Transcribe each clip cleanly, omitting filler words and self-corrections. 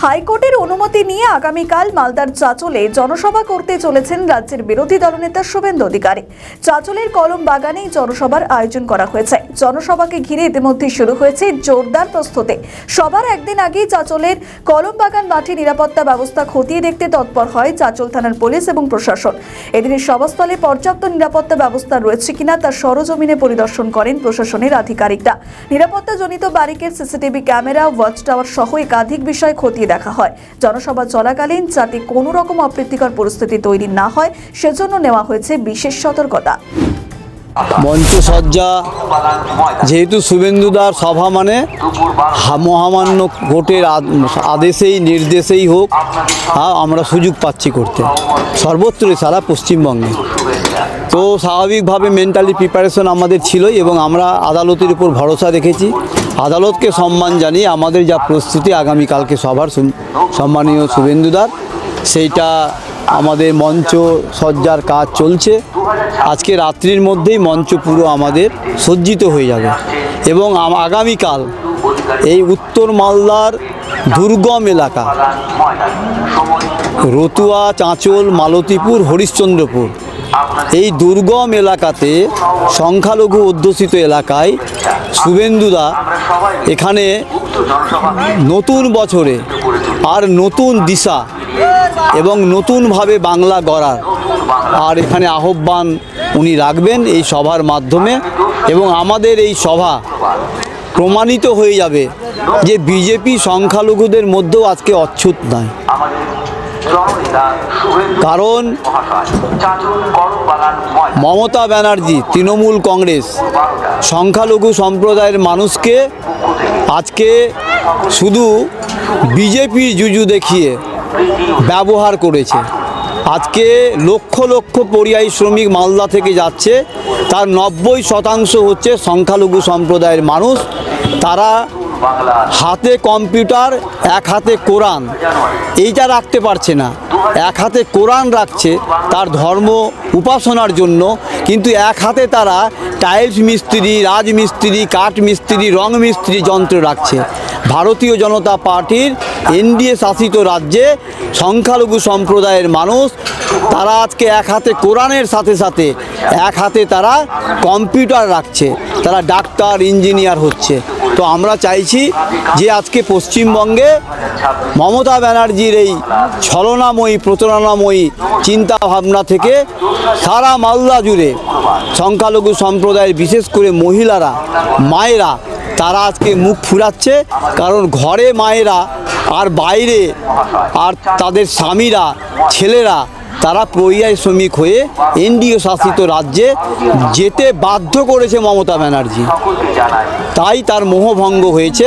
হাইকোর্টের অনুমতি নিয়ে আগামীকাল মালদার চাঁচলে জনসভা করতে চলেছেন রাজ্যের বিরোধী দলনেতা শুভেন্দু অধিকারী। চাঁচলের কলম বাগানেই জনসভার আয়োজন করা হয়েছে। জনসভাকে ঘিরে ইতিমধ্যে শুরু হয়েছে জোরদার প্রস্তুতি। সবার একদিন আগেই চাঁচলের কলম বাগান মাঠে নিরাপত্তা ব্যবস্থা খতিয়ে দেখতে তৎপর হয় চাঁচল থানার পুলিশ এবং প্রশাসন। এদিনের সভাস্থলে পর্যাপ্ত নিরাপত্তা ব্যবস্থা রয়েছে কিনা তা সরজমিনে পরিদর্শন করেন প্রশাসনের আধিকারিকরা। নিরাপত্তাজনিত barricade, CCTV camera, watch tower সহ একাধিক বিষয় খতিয়ে দেখা হয়। জনসভা চলাকালীন যাতে কোনো রকম অপ্রীতিকর পরিস্থিতি তৈরি না হয় সেজন্য নেওয়া হয়েছে বিশেষ সতর্কতা। মঞ্চসজ্জা যেহেতু শুভেন্দুদার সভা মানে মহামান্য কোর্টের আদেশেই নির্দেশেই হোক আমরা সুযোগ পাচ্ছি করতে সর্বত্রই সারা পশ্চিমবঙ্গে। তো স্বাভাবিকভাবে মেন্টালি প্রিপারেশন আমাদের ছিলই এবং আমরা আদালতের উপর ভরসা রেখেছি। আদালতকে সম্মান জানিয়ে আমাদের যা প্রস্তুতি আগামীকালকে সভার সম্মানীয় শুভেন্দুদার সেইটা আমাদের মঞ্চ সজ্জার কাজ চলছে। আজকে রাত্রির মধ্যেই মঞ্চ পুরো আমাদের সজ্জিত হয়ে যাবে এবং আগামীকাল এই উত্তর মালদার দুর্গম এলাকা রতুয়া, চাঁচল, মালতীপুর, হরিশ্চন্দ্রপুর এই দুর্গম এলাকাতে সংখ্যালঘু অধ্যুষিত এলাকায় শুভেন্দুদা এখানে নতুন বছরে আর নতুন দিশা এবং নতুনভাবে বাংলা গড়ার আর এখানে আহ্বান উনি রাখবেন এই সভার মাধ্যমে। এবং আমাদের এই সভা প্রমাণিত হয়ে যাবে যে বিজেপি সংখ্যালঘুদের মধ্যেও আজকে অচ্ছুত নয়। কারণ মমতা ব্যানার্জি, তৃণমূল কংগ্রেস সংখ্যালঘু সম্প্রদায়ের মানুষকে আজকে শুধু বিজেপির জুজু দেখিয়ে ব্যবহার করেছে। আজকে লক্ষ লক্ষ পরিযায়ী শ্রমিক মালদা থেকে যাচ্ছে, তার 90% হচ্ছে সংখ্যালঘু সম্প্রদায়ের মানুষ। তারা হাতে কম্পিউটার, এক হাতে কোরআন, এইটা রাখতে পারছে না। এক হাতে কোরআন রাখছে তার ধর্ম উপাসনার জন্য, কিন্তু এক হাতে তারা টাইলস মিস্ত্রি, রাজমিস্ত্রি, কাঠ মিস্ত্রি, রং মিস্ত্রি যন্ত্র রাখছে। ভারতীয় জনতা পার্টির এনডিএ শাসিত রাজ্যে সংখ্যালঘু সম্প্রদায়ের মানুষ তারা আজকে এক হাতে কোরআনের সাথে সাথে এক হাতে তারা কম্পিউটার রাখছে, তারা ডাক্তার, ইঞ্জিনিয়ার হচ্ছে। তো আমরা চাইছি যে আজকে পশ্চিমবঙ্গে মমতা ব্যানার্জির এই ছলনাময়ী, প্রতারণাময়ী চিন্তা ভাবনা থেকে সারা মালদা জুড়ে সংখ্যালঘু সম্প্রদায়ের বিশেষ করে মহিলারা, মায়েরা তারা আজকে মুখ ফুরাচ্ছে। কারণ ঘরে মায়েরা আর বাইরে আর তাদের স্বামীরা, ছেলেরা তারা পরিযায়ী শ্রমিক হয়ে এনডিএ শাসিত রাজ্যে যেতে বাধ্য করেছে মমতা ব্যানার্জি। তাই তার মোহভঙ্গ হয়েছে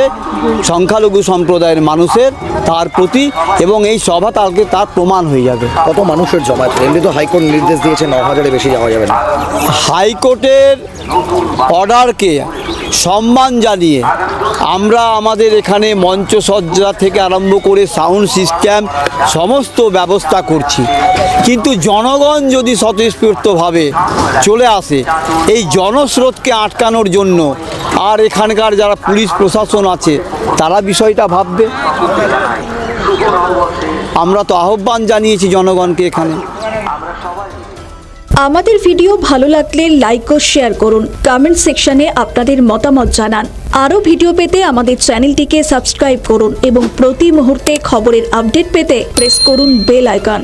সংখ্যালঘু সম্প্রদায়ের মানুষের তার প্রতি, এবং এই সভা কালকে তার প্রমাণ হয়ে যাবে। কত মানুষের জমায়েত? এমনি তো হাইকোর্ট নির্দেশ দিয়েছে 9000-এর বেশি যাওয়া যাবে না। হাইকোর্টের অর্ডারকে সম্মান জানিয়ে আমরা আমাদের এখানে মঞ্চসজ্জা থেকে আরম্ভ করে সাউন্ড সিস্টেম সমস্ত ব্যবস্থা করছি। কিন্তু জনগণ যদি স্বতঃস্ফূর্তভাবে চলে আসে এই জনস্রোতকে আটকানোর জন্য, আর এখানকার যারা পুলিশ প্রশাসন আছে তারা বিষয়টা ভাববে। আমরা তো আহ্বান জানিয়েছি জনগণকে এখানে। আমাদের ভিডিও ভালো লাগলে লাইক ও শেয়ার করুন। কমেন্ট সেকশনে আপনাদের মতামত জানান। আরও ভিডিও পেতে আমাদের চ্যানেলটিকে সাবস্ক্রাইব করুন এবং প্রতি মুহূর্তে খবরের আপডেট পেতে প্রেস করুন বেল আইকন।